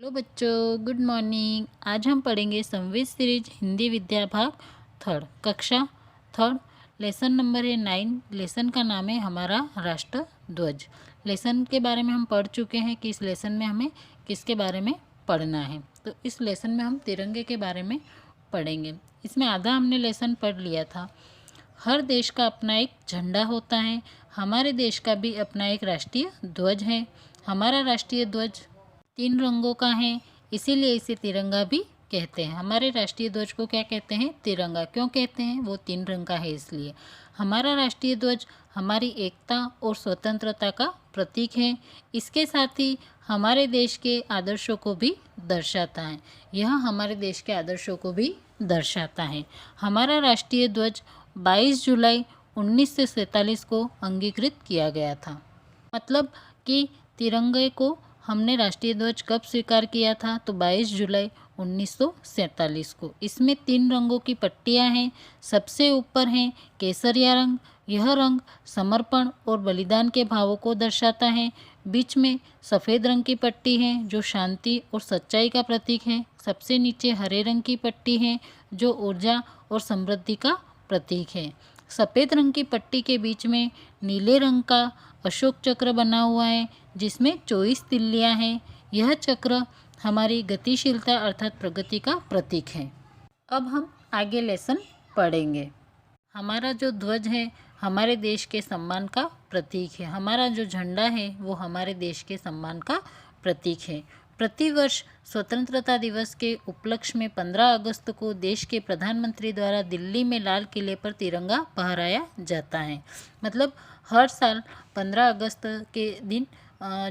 Hello बच्चों, good morning. आज हम पढ़ेंगे संवित सीरीज हिंदी विद्या भाग थर्ड, कक्षा थर्ड। लेसन नंबर है 9। लेसन का नाम है हमारा राष्ट्र ध्वज। लेसन के बारे में हम पढ़ चुके हैं कि इस लेसन में हमें किसके बारे में पढ़ना है। तो इस लेसन में हम तिरंगे के बारे में पढ़ेंगे। इसमें आधा हमने लेसन पढ़ लिया था। हर देश का अपना एक झंडा होता है। हमारे देश का भी अपना एक राष्ट्रीय ध्वज है। हमारा राष्ट्रीय ध्वज 3 रंगों का है, इसीलिए इसे तिरंगा भी कहते हैं। हमारे राष्ट्रीय ध्वज को क्या कहते हैं? तिरंगा। क्यों कहते हैं? वो 3 रंग का है इसलिए। हमारा राष्ट्रीय ध्वज हमारी एकता और स्वतंत्रता का प्रतीक है। इसके साथ ही हमारे देश के आदर्शों को भी दर्शाता है। यह हमारे देश के आदर्शों को भी दर्शाता है। हमारा राष्ट्रीय ध्वज 22 जुलाई 1947 को अंगीकृत किया गया था। मतलब कि तिरंगे को हमने राष्ट्रीय ध्वज कब स्वीकार किया था? तो 22 जुलाई 1947 को। इसमें 3 रंगों की पट्टियां हैं। सबसे ऊपर है केसरिया रंग। यह रंग समर्पण और बलिदान के भावों को दर्शाता है। बीच में सफ़ेद रंग की पट्टी है जो शांति और सच्चाई का प्रतीक है। सबसे नीचे हरे रंग की पट्टी है जो ऊर्जा और समृद्धि का प्रतीक है। सफ़ेद रंग की पट्टी के बीच में नीले रंग का अशोक चक्र बना हुआ है जिसमें 24 तिल्लियाँ हैं। यह चक्र हमारी गतिशीलता अर्थात प्रगति का प्रतीक है। अब हम आगे लेसन पढ़ेंगे। हमारा जो ध्वज है हमारे देश के सम्मान का प्रतीक है। हमारा जो झंडा है वो हमारे देश के सम्मान का प्रतीक है। प्रतिवर्ष स्वतंत्रता दिवस के उपलक्ष्य में 15 अगस्त को देश के प्रधानमंत्री द्वारा दिल्ली में लाल किले पर तिरंगा फहराया जाता है। मतलब हर साल 15 अगस्त के दिन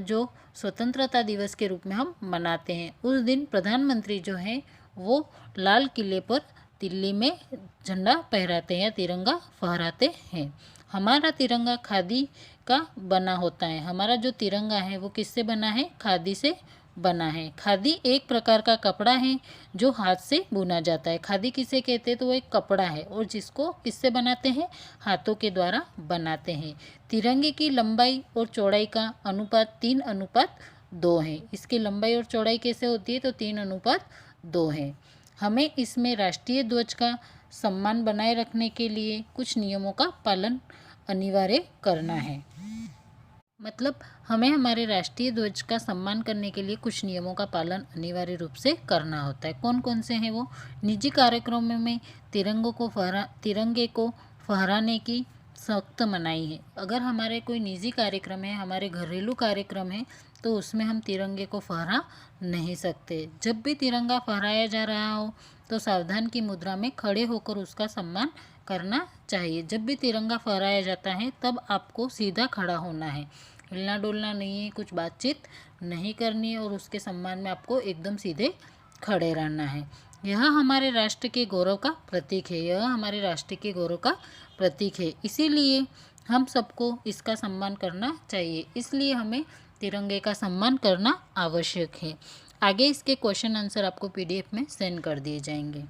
जो स्वतंत्रता दिवस के रूप में हम मनाते हैं, उस दिन प्रधानमंत्री जो हैं वो लाल किले पर दिल्ली में झंडा फहराते हैं या तिरंगा फहराते हैं। हमारा तिरंगा खादी का बना होता है। हमारा जो तिरंगा है वो किससे बना है? खादी से बना है। खादी एक प्रकार का कपड़ा है जो हाथ से बुना जाता है। खादी किसे कहते हैं? तो वो एक कपड़ा है और जिसको किससे बनाते हैं? हाथों के द्वारा बनाते हैं। तिरंगे की लंबाई और चौड़ाई का अनुपात 3:2 है। इसकी लंबाई और चौड़ाई कैसे होती है? तो 3:2 है। हमें इसमें राष्ट्रीय ध्वज का सम्मान बनाए रखने के लिए कुछ नियमों का पालन अनिवार्य करना है। मतलब हमें हमारे राष्ट्रीय ध्वज का सम्मान करने के लिए कुछ नियमों का पालन अनिवार्य रूप से करना होता है। कौन कौन से हैं वो? निजी कार्यक्रमों में तिरंगे को फहराने की सख्त मनाही है। अगर हमारे कोई निजी कार्यक्रम है, हमारे घरेलू कार्यक्रम है, तो उसमें हम तिरंगे को फहरा नहीं सकते। जब भी तिरंगा फहराया जा रहा हो तो सावधान की मुद्रा में खड़े होकर उसका सम्मान करना चाहिए। जब भी तिरंगा फहराया जाता है तब आपको सीधा खड़ा होना है, हिलना डुलना नहीं है, कुछ बातचीत नहीं करनी है और उसके सम्मान में आपको एकदम सीधे खड़े रहना है। यह हमारे राष्ट्र के गौरव का प्रतीक है। यह हमारे राष्ट्र के गौरव का प्रतीक है, इसीलिए हम सबको इसका सम्मान करना चाहिए। इसलिए हमें तिरंगे का सम्मान करना आवश्यक है। आगे इसके क्वेश्चन आंसर आपको PDF में सेंड कर दिए जाएंगे।